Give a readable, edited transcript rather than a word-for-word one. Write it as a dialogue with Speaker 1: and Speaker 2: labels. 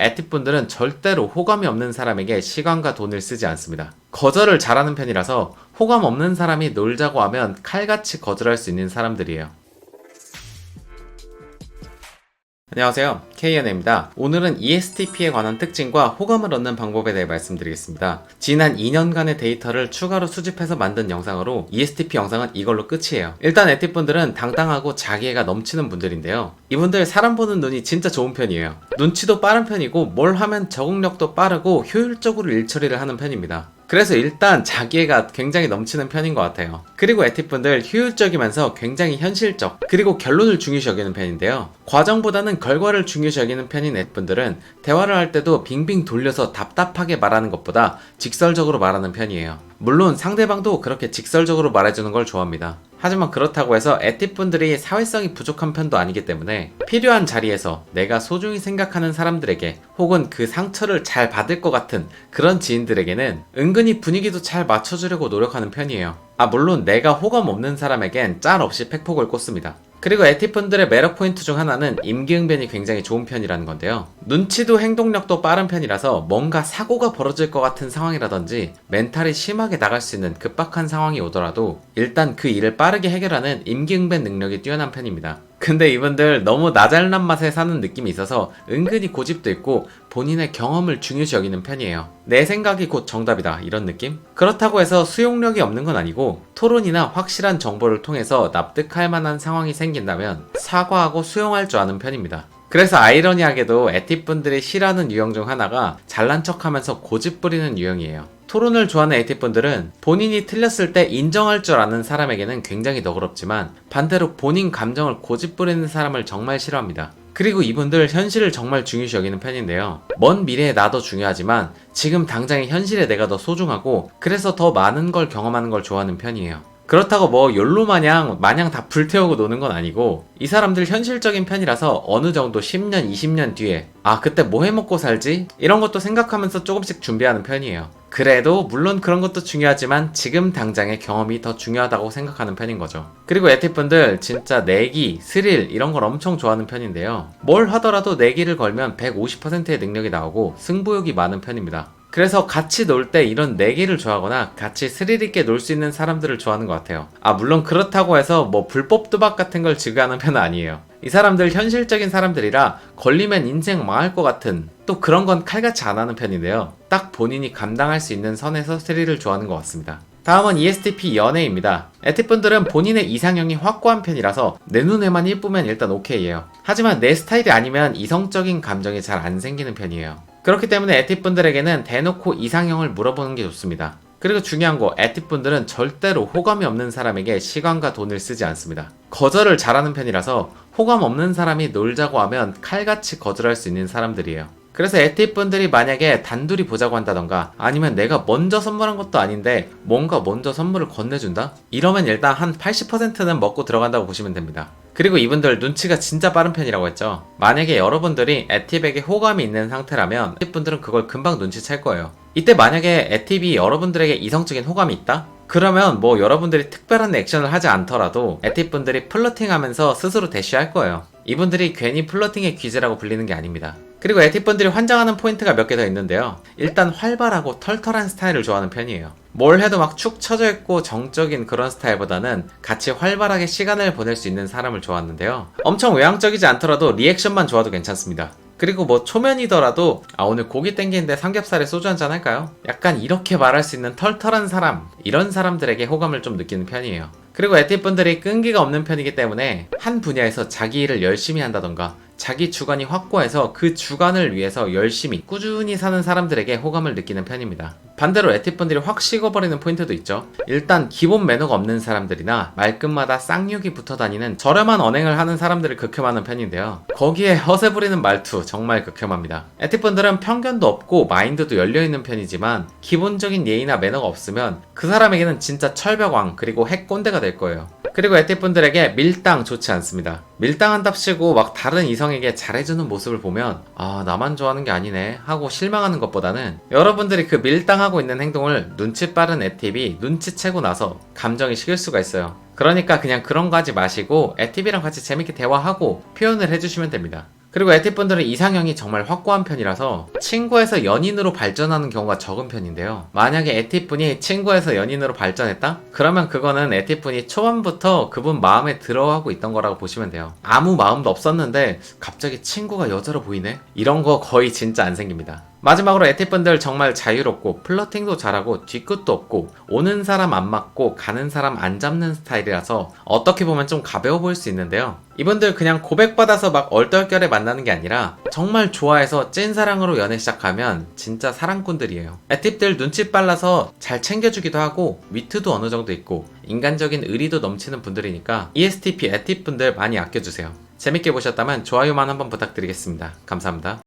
Speaker 1: T분들은 절대로 호감이 없는 사람에게 시간과 돈을 쓰지 않습니다. 거절을 잘하는 편이라서 호감 없는 사람이 놀자고 하면 칼같이 거절할 수 있는 사람들이에요. 안녕하세요, KN입니다. 오늘은 ESTP에 관한 특징과 호감을 얻는 방법에 대해 말씀드리겠습니다. 지난 2년간의 데이터를 추가로 수집해서 만든 영상으로 ESTP 영상은 이걸로 끝이에요. 일단 T분들은 당당하고 자기애가 넘치는 분들인데요. 이분들 사람 보는 눈이 진짜 좋은 편이에요. 눈치도 빠른 편이고 뭘 하면 적응력도 빠르고 효율적으로 일 처리를 하는 편입니다. 그래서 일단 자기애가 굉장히 넘치는 편인 것 같아요. 그리고 T분들 효율적이면서 굉장히 현실적, 그리고 결론을 중요시 여기는 편인데요. 과정보다는 결과를 중요시 여기는 편인 T분들은 대화를 할 때도 빙빙 돌려서 답답하게 말하는 것보다 직설적으로 말하는 편이에요. 물론 상대방도 그렇게 직설적으로 말해주는 걸 좋아합니다. 하지만 그렇다고 해서 T분들이 사회성이 부족한 편도 아니기 때문에 필요한 자리에서 내가 소중히 생각하는 사람들에게 혹은 그 상처를 잘 받을 것 같은 그런 지인들에게는 은근히 분위기도 잘 맞춰주려고 노력하는 편이에요. 물론 내가 호감 없는 사람에겐 짤 없이 팩폭을 꽂습니다. 그리고 T분들의 매력 포인트 중 하나는 임기응변이 굉장히 좋은 편이라는 건데요. 눈치도 행동력도 빠른 편이라서 뭔가 사고가 벌어질 것 같은 상황이라든지 멘탈이 심하게 나갈 수 있는 급박한 상황이 오더라도 일단 그 일을 빠르게 해결하는 임기응변 능력이 뛰어난 편입니다. 근데 이분들 너무 나 잘난 맛에 사는 느낌이 있어서 은근히 고집도 있고 본인의 경험을 중요시 여기는 편이에요. 내 생각이 곧 정답이다, 이런 느낌? 그렇다고 해서 수용력이 없는 건 아니고 토론이나 확실한 정보를 통해서 납득할 만한 상황이 생긴다면 사과하고 수용할 줄 아는 편입니다. 그래서 아이러니하게도 T분들이 싫어하는 유형 중 하나가 잘난 척하면서 고집 부리는 유형이에요. 토론을 좋아하는 T분들은 본인이 틀렸을 때 인정할 줄 아는 사람에게는 굉장히 너그럽지만 반대로 본인 감정을 고집 부리는 사람을 정말 싫어합니다. 그리고 이분들 현실을 정말 중요시 여기는 편인데요. 먼 미래의 나도 중요하지만 지금 당장의 현실의 내가 더 소중하고 그래서 더 많은 걸 경험하는 걸 좋아하는 편이에요. 그렇다고 뭐 욜로 마냥 다 불태우고 노는 건 아니고 이 사람들 현실적인 편이라서 어느 정도 10년, 20년 뒤에 그때 뭐 해먹고 살지? 이런 것도 생각하면서 조금씩 준비하는 편이에요. 그래도 물론 그런 것도 중요하지만 지금 당장의 경험이 더 중요하다고 생각하는 편인 거죠. 그리고 T분들 진짜 내기, 스릴 이런 걸 엄청 좋아하는 편인데요. 뭘 하더라도 내기를 걸면 150%의 능력이 나오고 승부욕이 많은 편입니다. 그래서 같이 놀 때 이런 내기를 좋아하거나 같이 스릴 있게 놀 수 있는 사람들을 좋아하는 것 같아요. 물론 그렇다고 해서 뭐 불법賭박 같은 걸 즐겨하는 편은 아니에요. 이 사람들 현실적인 사람들이라 걸리면 인생 망할 것 같은 또 그런 건 칼같이 안 하는 편인데요. 딱 본인이 감당할 수 있는 선에서 스릴을 좋아하는 것 같습니다. 다음은 ESTP 연애입니다. T분들은 본인의 이상형이 확고한 편이라서 내 눈에만 이쁘면 일단 오케이예요. 하지만 내 스타일이 아니면 이성적인 감정이 잘 안 생기는 편이에요. 그렇기 때문에 T분들에게는 대놓고 이상형을 물어보는 게 좋습니다. 그리고 중요한 거, T분들은 절대로 호감이 없는 사람에게 시간과 돈을 쓰지 않습니다. 거절을 잘하는 편이라서 호감 없는 사람이 놀자고 하면 칼같이 거절할 수 있는 사람들이에요. 그래서 T분들이 만약에 단둘이 보자고 한다던가 아니면 내가 먼저 선물한 것도 아닌데 뭔가 먼저 선물을 건네준다? 이러면 일단 한 80%는 먹고 들어간다고 보시면 됩니다. 그리고 이분들 눈치가 진짜 빠른 편이라고 했죠. 만약에 여러분들이 T에게 호감이 있는 상태라면 T분들은 그걸 금방 눈치챌 거예요. 이때 만약에 T이 여러분들에게 이성적인 호감이 있다? 그러면 뭐 여러분들이 특별한 액션을 하지 않더라도 T분들이 플러팅하면서 스스로 대쉬할 거예요. 이분들이 괜히 플러팅의 귀재라고 불리는 게 아닙니다. 그리고 T분들이 환장하는 포인트가 몇 개 더 있는데요. 일단 활발하고 털털한 스타일을 좋아하는 편이에요. 뭘 해도 막 축 처져 있고 정적인 그런 스타일보다는 같이 활발하게 시간을 보낼 수 있는 사람을 좋아하는데요. 엄청 외향적이지 않더라도 리액션만 좋아도 괜찮습니다. 그리고 뭐 초면이더라도 오늘 고기 땡기는데 삼겹살에 소주 한잔 할까요? 약간 이렇게 말할 수 있는 털털한 사람, 이런 사람들에게 호감을 좀 느끼는 편이에요. 그리고 T분들이 끈기가 없는 편이기 때문에 한 분야에서 자기 일을 열심히 한다던가 자기 주관이 확고해서 그 주관을 위해서 열심히 꾸준히 사는 사람들에게 호감을 느끼는 편입니다. 반대로 T분들이 확 식어버리는 포인트도 있죠. 일단 기본 매너가 없는 사람들이나 말끝마다 쌍욕이 붙어 다니는 저렴한 언행을 하는 사람들을 극혐하는 편인데요. 거기에 허세 부리는 말투 정말 극혐합니다. T분들은 편견도 없고 마인드도 열려있는 편이지만 기본적인 예의나 매너가 없으면 그 사람에게는 진짜 철벽왕 그리고 핵꼰대가 될 거예요. 그리고 T분들에게 밀당 좋지 않습니다. 밀당한답시고 막 다른 이성에게 잘해주는 모습을 보면 나만 좋아하는 게 아니네 하고 실망하는 것보다는 여러분들이 그 밀당하고 있는 행동을 눈치 빠른 T이 눈치채고 나서 감정이 식을 수가 있어요. 그러니까 그냥 그런 거 하지 마시고 T이랑 같이 재밌게 대화하고 표현을 해주시면 됩니다. 그리고 에티분들은 이상형이 정말 확고한 편이라서 친구에서 연인으로 발전하는 경우가 적은 편인데요. 만약에 에티분이 친구에서 연인으로 발전했다? 그러면 그거는 에티분이 초반부터 그분 마음에 들어하고 있던 거라고 보시면 돼요. 아무 마음도 없었는데 갑자기 친구가 여자로 보이네? 이런 거 거의 진짜 안 생깁니다. 마지막으로 에티분들 정말 자유롭고 플러팅도 잘하고 뒤끝도 없고 오는 사람 안 맞고 가는 사람 안 잡는 스타일이라서 어떻게 보면 좀 가벼워 보일 수 있는데요. 이분들 그냥 고백받아서 막 얼떨결에 만나는 게 아니라 정말 좋아해서 찐사랑으로 연애 시작하면 진짜 사랑꾼들이에요. 에팁들 눈치 빨라서 잘 챙겨주기도 하고 위트도 어느 정도 있고 인간적인 의리도 넘치는 분들이니까 ESTP 에팁분들 많이 아껴주세요. 재밌게 보셨다면 좋아요만 한번 부탁드리겠습니다. 감사합니다.